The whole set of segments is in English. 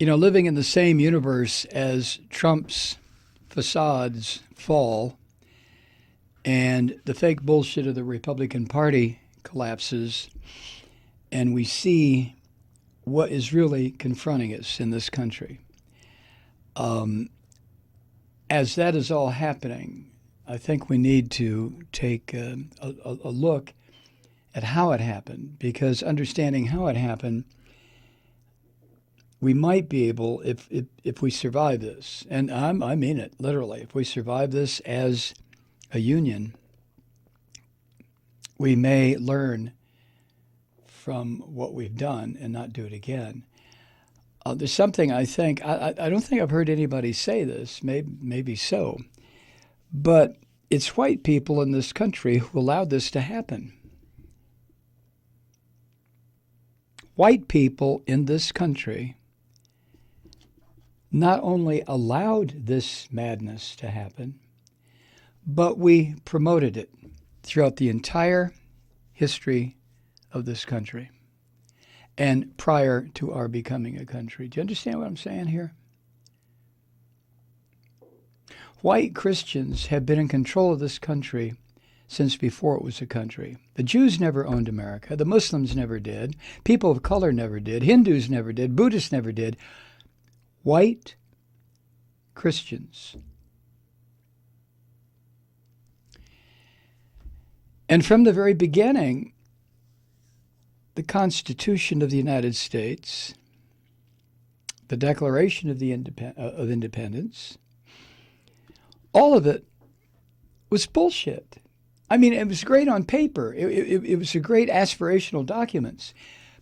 Living in the same universe as Trump's facades fall and the fake bullshit of the Republican Party collapses, and we see what is really confronting us in this country. As that is all happening, I think we need to take a look at how it happened, because understanding how it happened, we might be able, if we survive this, and I mean it literally, if we survive this as a union, we may learn from what we've done and not do it again. There's something I think, I don't think I've heard anybody say this, maybe so, but it's white people in this country who allowed this to happen. White people in this country not only allowed this madness to happen, but we promoted it throughout the entire history of this country and prior to our becoming a country. Do you understand what I'm saying here? White Christians have been in control of this country since before it was a country. The Jews never owned America. The Muslims never did. People of color never did. Hindus never did. Buddhists never did. White Christians. And from the very beginning, the Constitution of the United States, the Declaration of Independence, all of it was bullshit. I mean, it was great on paper. It was a great aspirational documents.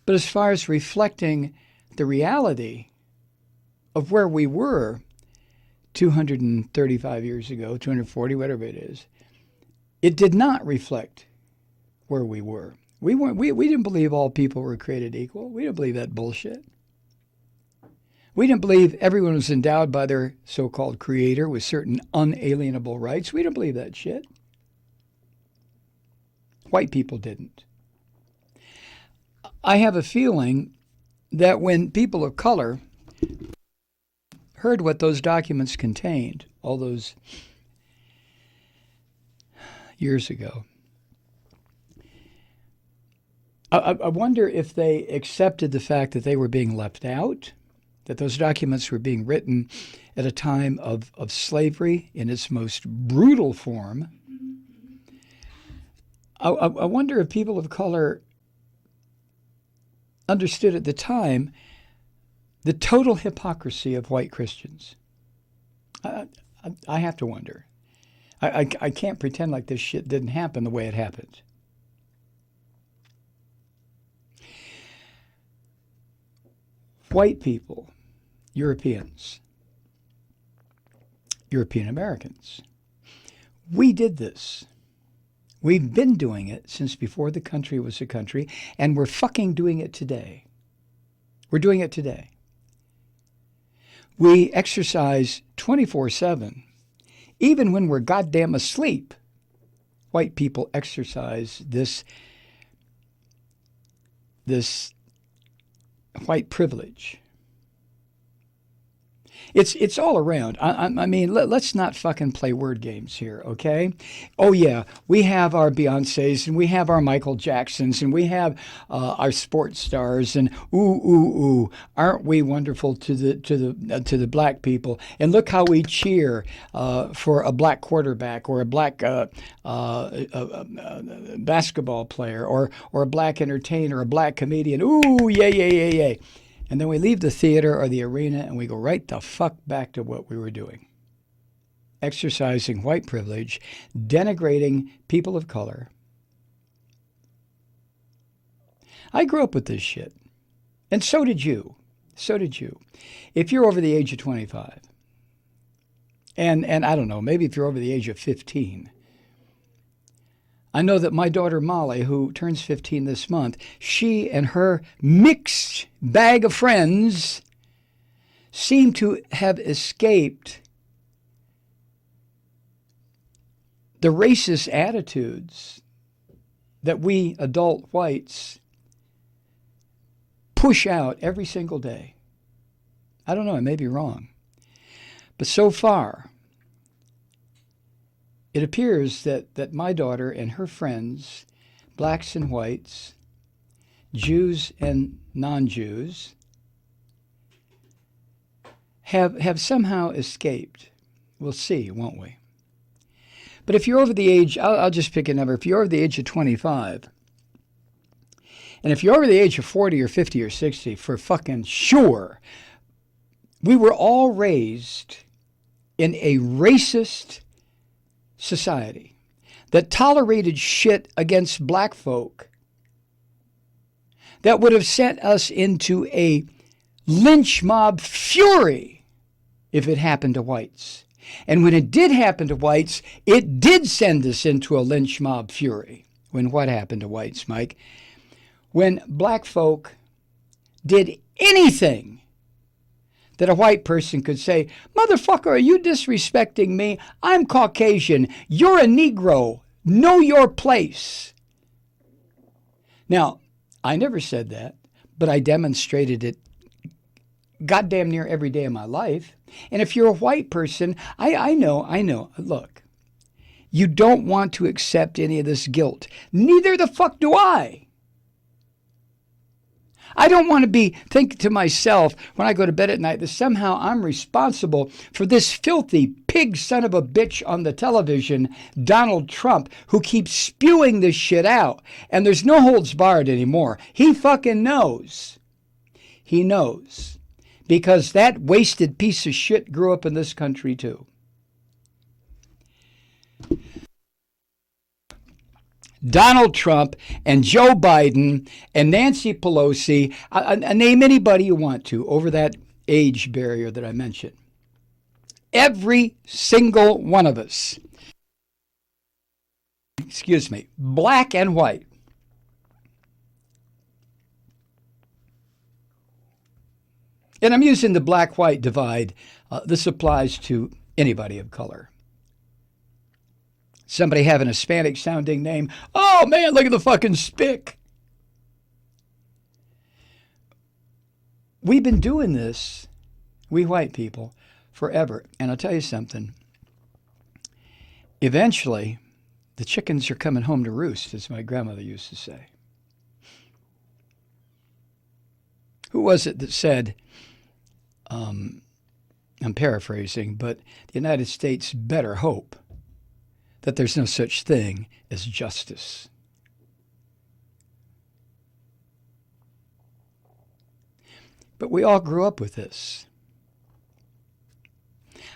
But as far as reflecting the reality of where we were 235 years ago, 240, whatever it is, it did not reflect where we were. We didn't believe all people were created equal. We didn't believe that bullshit. We didn't believe everyone was endowed by their so-called creator with certain unalienable rights. We didn't believe that shit. White people didn't. I have a feeling that when people of color heard what those documents contained all those years ago, I wonder if they accepted the fact that they were being left out, that those documents were being written at a time of slavery in its most brutal form. I wonder if people of color understood at the time the total hypocrisy of white Christians. I have to wonder. I can't pretend like this shit didn't happen the way it happened. White people, Europeans, European Americans, we did this. We've been doing it since before the country was a country, and we're fucking doing it today. We're doing it today. We exercise 24/7. Even when we're goddamn asleep, white people exercise this white privilege. It's all around. I mean, let's not fucking play word games here, okay? Oh yeah, we have our Beyoncés and we have our Michael Jacksons and we have our sports stars and ooh, aren't we wonderful to the black people? And look how we cheer for a black quarterback or a black basketball player or a black entertainer, a black comedian. Ooh, yay. And then we leave the theater or the arena and we go right the fuck back to what we were doing. Exercising white privilege, denigrating people of color. I grew up with this shit. And so did you. So did you. If you're over the age of 25, and I don't know, maybe if you're over the age of 15, I know that my daughter Molly, who turns 15 this month, she and her mixed bag of friends seem to have escaped the racist attitudes that we adult whites push out every single day. I don't know, I may be wrong. But so far, it appears that my daughter and her friends, blacks and whites, Jews and non-Jews, have somehow escaped. We'll see, won't we? But if you're over the age, I'll just pick a number. If you're over the age of 25, and if you're over the age of 40 or 50 or 60, for fucking sure, we were all raised in a racist society that tolerated shit against black folk that would have sent us into a lynch mob fury if it happened to whites. And when it did happen to whites, it did send us into a lynch mob fury. When what happened to whites, Mike? When black folk did anything that a white person could say, motherfucker, are you disrespecting me? I'm Caucasian. You're a Negro. Know your place. Now, I never said that, but I demonstrated it goddamn near every day of my life. And if you're a white person, I know. Look, you don't want to accept any of this guilt. Neither the fuck do I. I don't want to be thinking to myself when I go to bed at night that somehow I'm responsible for this filthy pig son of a bitch on the television, Donald Trump, who keeps spewing this shit out. And there's no holds barred anymore. He fucking knows. He knows. Because that wasted piece of shit grew up in this country too. Donald Trump and Joe Biden and Nancy Pelosi, name anybody you want to over that age barrier that I mentioned. Every single one of us, black and white, and I'm using the black-white divide. This applies to anybody of color. Somebody having a Hispanic-sounding name. Oh, man, look at the fucking spick. We've been doing this, we white people, forever. And I'll tell you something. Eventually, the chickens are coming home to roost, as my grandmother used to say. Who was it that said, I'm paraphrasing, but the United States better hope that there's no such thing as justice. But we all grew up with this.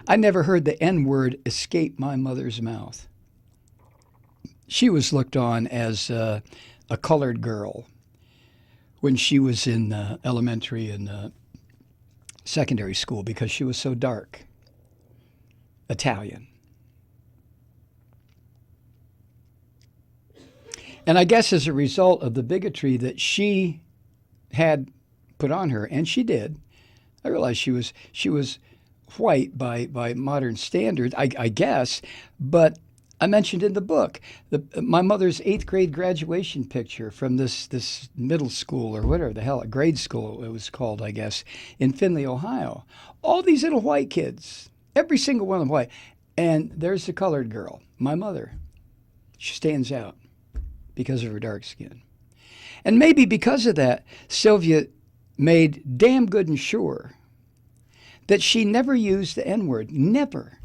I never heard the N-word escape my mother's mouth. She was looked on as a colored girl when she was in elementary and secondary school because she was so dark, Italian. And I guess as a result of the bigotry that she had put on her, and she did, I realized she was white by modern standards, I guess, but I mentioned in the book my mother's 8th grade graduation picture from this middle school or whatever the hell, grade school it was called, I guess, in Findlay, Ohio. All these little white kids, every single one of them white. And there's the colored girl, my mother. She stands out because of her dark skin. And maybe because of that, Sylvia made damn good and sure that she never used the N-word, never,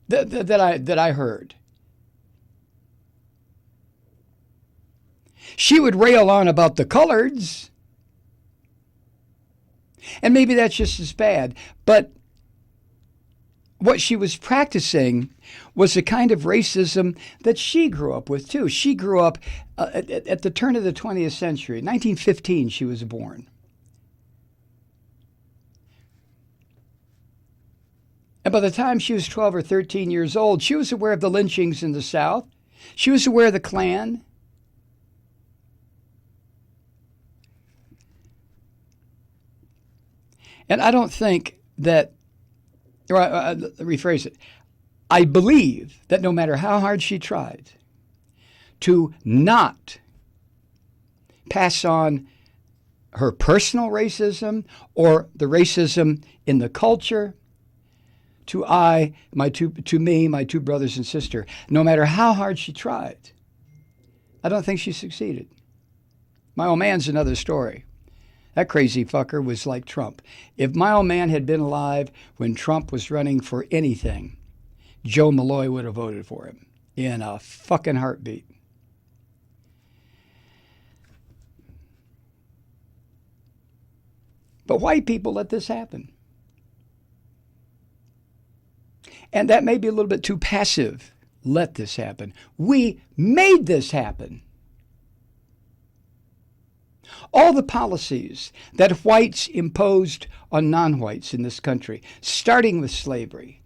that I heard. She would rail on about the coloreds, and maybe that's just as bad, but what she was practicing was a kind of racism that she grew up with, too. She grew up at the turn of the 20th century. 1915, she was born. And by the time she was 12 or 13 years old, she was aware of the lynchings in the South. She was aware of the Klan. And I don't think that, or rephrase it, I believe that no matter how hard she tried to not pass on her personal racism or the racism in the culture to my two brothers and sister, no matter how hard she tried. I don't think she succeeded. My old man's another story. That crazy fucker was like Trump. If my old man had been alive when Trump was running for anything, Joe Malloy would have voted for him in a fucking heartbeat. But white people let this happen. And that may be a little bit too passive. Let this happen. We made this happen. All the policies that whites imposed on non-whites in this country, starting with slavery,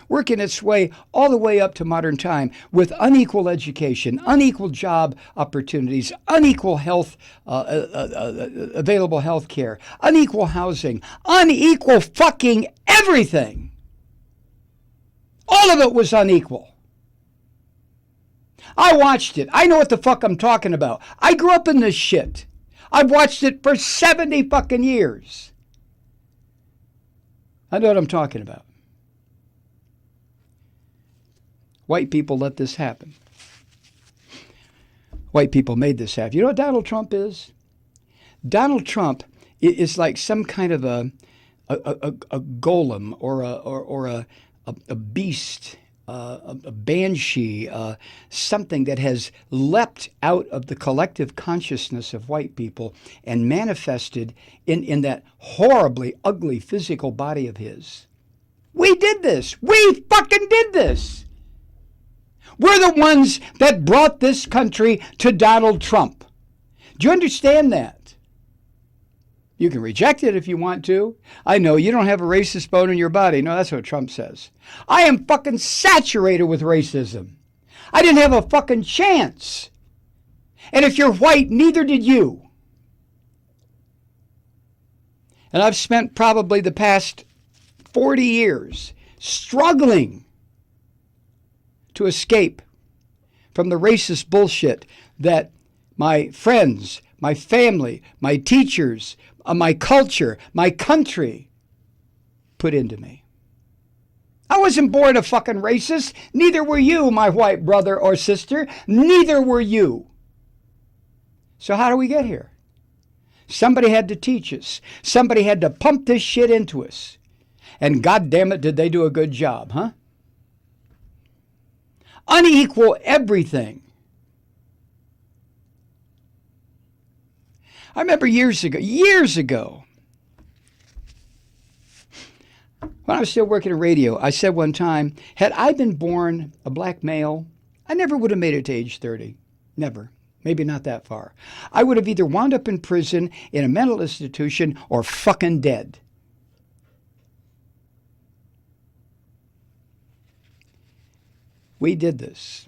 working its way all the way up to modern time with unequal education, unequal job opportunities, unequal health, available health care, unequal housing, unequal fucking everything. All of it was unequal. I watched it. I know what the fuck I'm talking about. I grew up in this shit. I've watched it for 70 fucking years. I know what I'm talking about. White people let this happen. White people made this happen. You know what Donald Trump is? Donald Trump is like some kind of a golem or a beast, a banshee, something that has leapt out of the collective consciousness of white people and manifested in that horribly ugly physical body of his. We did this. We fucking did this. We're the ones that brought this country to Donald Trump. Do you understand that? You can reject it if you want to. I know you don't have a racist bone in your body. No, that's what Trump says. I am fucking saturated with racism. I didn't have a fucking chance. And if you're white, neither did you. And I've spent probably the past 40 years struggling to escape from the racist bullshit that my friends, my family, my teachers, my culture, my country put into me. I wasn't born a fucking racist. Neither were you, my white brother or sister. Neither were you. So how do we get here? Somebody had to teach us. Somebody had to pump this shit into us. And God damn it, did they do a good job, huh? Unequal everything. I remember years ago, when I was still working in radio, I said one time, had I been born a black male, I never would have made it to age 30. Never. Maybe not that far. I would have either wound up in prison, in a mental institution, or fucking dead. We did this.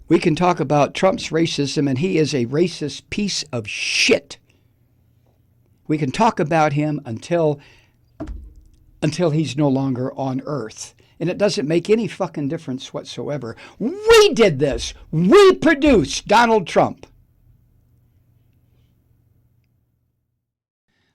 We can talk about Trump's racism, and he is a racist piece of shit. We can talk about him until he's no longer on Earth. And it doesn't make any fucking difference whatsoever. We did this. We produced Donald Trump.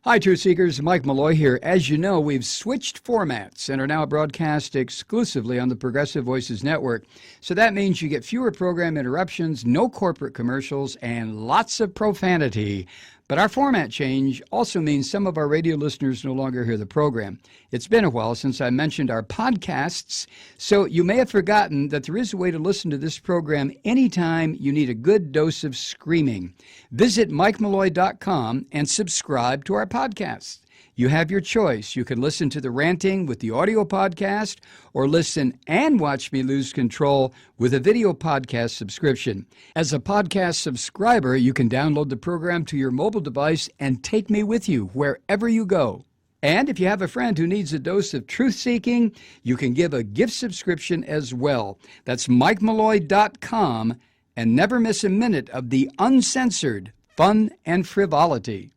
Hi, Truth Seekers. Mike Malloy here. As you know, we've switched formats and are now broadcast exclusively on the Progressive Voices Network. So that means you get fewer program interruptions, no corporate commercials, and lots of profanity. But our format change also means some of our radio listeners no longer hear the program. It's been a while since I mentioned our podcasts, so you may have forgotten that there is a way to listen to this program anytime you need a good dose of screaming. Visit MikeMalloy.com and subscribe to our podcasts. You have your choice. You can listen to The Ranting with the audio podcast or listen and watch me lose control with a video podcast subscription. As a podcast subscriber, you can download the program to your mobile device and take me with you wherever you go. And if you have a friend who needs a dose of truth-seeking, you can give a gift subscription as well. That's MikeMalloy.com, and never miss a minute of the uncensored fun and frivolity.